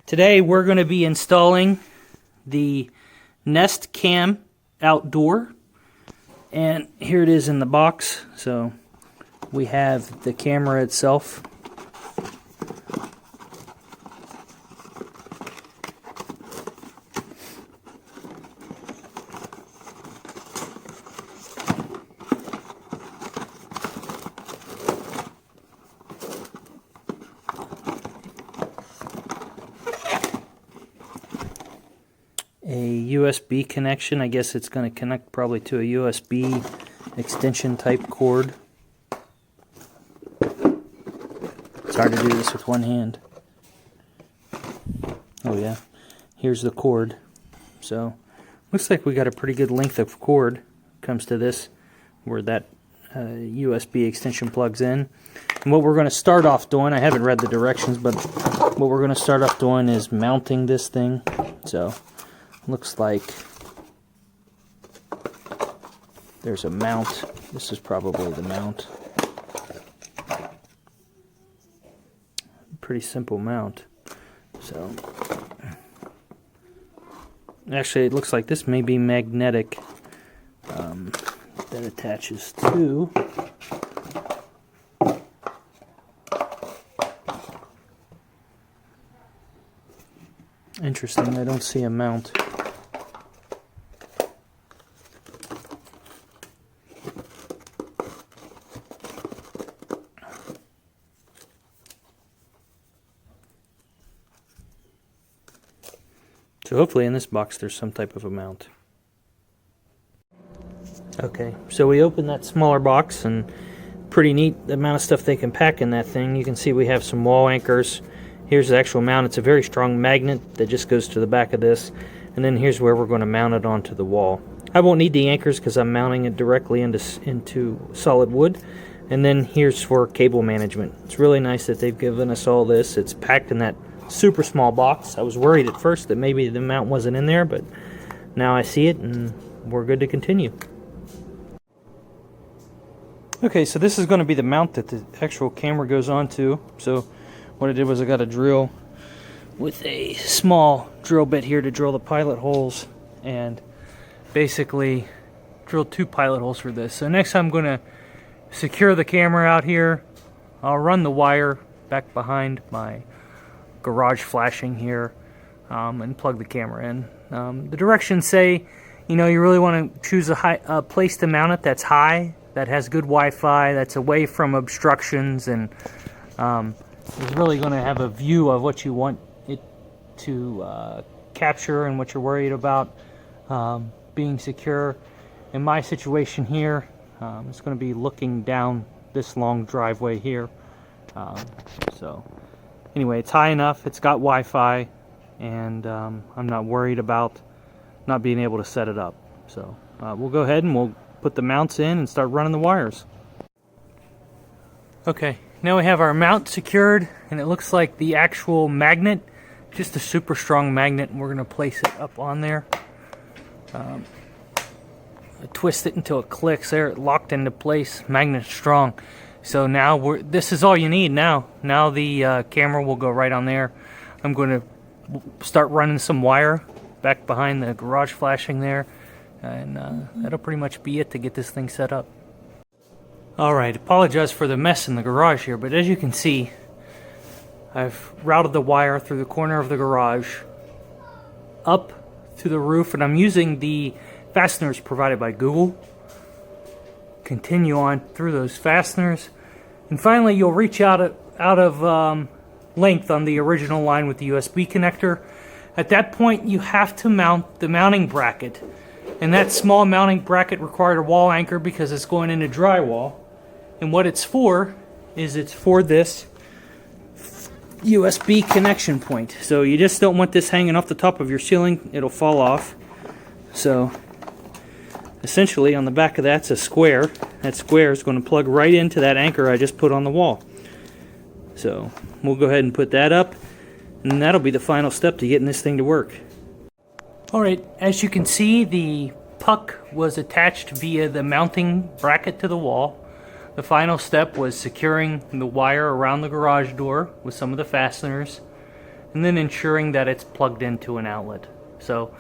Today we're going to be installing the Nest Cam Outdoor, and here it is in the box. So we have the camera itself, a USB connection. I guess it's going to connect probably to a USB extension type cord. It's hard to do this with one hand. Oh yeah, here's the cord. So looks like we got a pretty good length of cord. Comes to this where that USB extension plugs in. And what we're going to start off doing, I haven't read the directions, but what we're going to start off doing is mounting this thing. So looks like there's a mount. This is probably the mount. Pretty simple mount. So actually it looks like this may be magnetic, that attaches to interesting. I don't see a mount. So hopefully in this box there's some type of a mount. Okay, so we opened that smaller box, and pretty neat the amount of stuff they can pack in that thing. You can see we have some wall anchors. Here's the actual mount. It's a very strong magnet that just goes to the back of this. And then here's where we're going to mount it onto the wall. I won't need the anchors because I'm mounting it directly into solid wood. And then here's for cable management. It's really nice that they've given us all this. It's packed in that super small box. I was worried at first that maybe the mount wasn't in there, but now I see it and we're good to continue. Okay, so this is going to be the mount that the actual camera goes onto. So what I did was I got a drill with a small drill bit here to drill the pilot holes, and basically drilled 2 pilot holes for this. So next I'm going to secure the camera out here. I'll run the wire back behind my garage flashing here, and plug the camera in. The directions say, you know, you really want to choose a place to mount it that's high, that has good Wi-Fi, that's away from obstructions, and is really going to have a view of what you want it to capture and what you're worried about being secure. In my situation here, it's going to be looking down this long driveway here. So anyway, it's high enough, it's got Wi-Fi, and I'm not worried about not being able to set it up. So we'll go ahead and we'll put the mounts in and start running the wires. Okay, now we have our mount secured, and it looks like the actual magnet, just a super strong magnet, and we're going to place it up on there. I twist it until it clicks there, it locked into place, magnet's strong. So now this is all you need now. Now the camera will go right on there. I'm going to start running some wire back behind the garage flashing there, and that'll pretty much be it to get this thing set up. Alright, apologize for the mess in the garage here, but as you can see, I've routed the wire through the corner of the garage up to the roof, and I'm using the fasteners provided by Google. Continue on through those fasteners, and finally you'll reach out of length on the original line with the USB connector. At that point you have to mount the mounting bracket, and that small mounting bracket required a wall anchor because it's going into drywall. And what it's for is it's for this USB connection point. So you just don't want this hanging off the top of your ceiling, it'll fall off. So essentially on the back of that's a square. That square is going to plug right into that anchor I just put on the wall. So we'll go ahead and put that up, and that'll be the final step to getting this thing to work. Alright, as you can see, the puck was attached via the mounting bracket to the wall. The final step was securing the wire around the garage door with some of the fasteners. and then ensuring that it's plugged into an outlet. So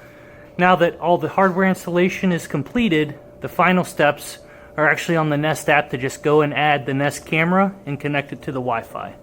now that all the hardware installation is completed, the final steps are actually on the Nest app to just go and add the Nest camera and connect it to the Wi-Fi.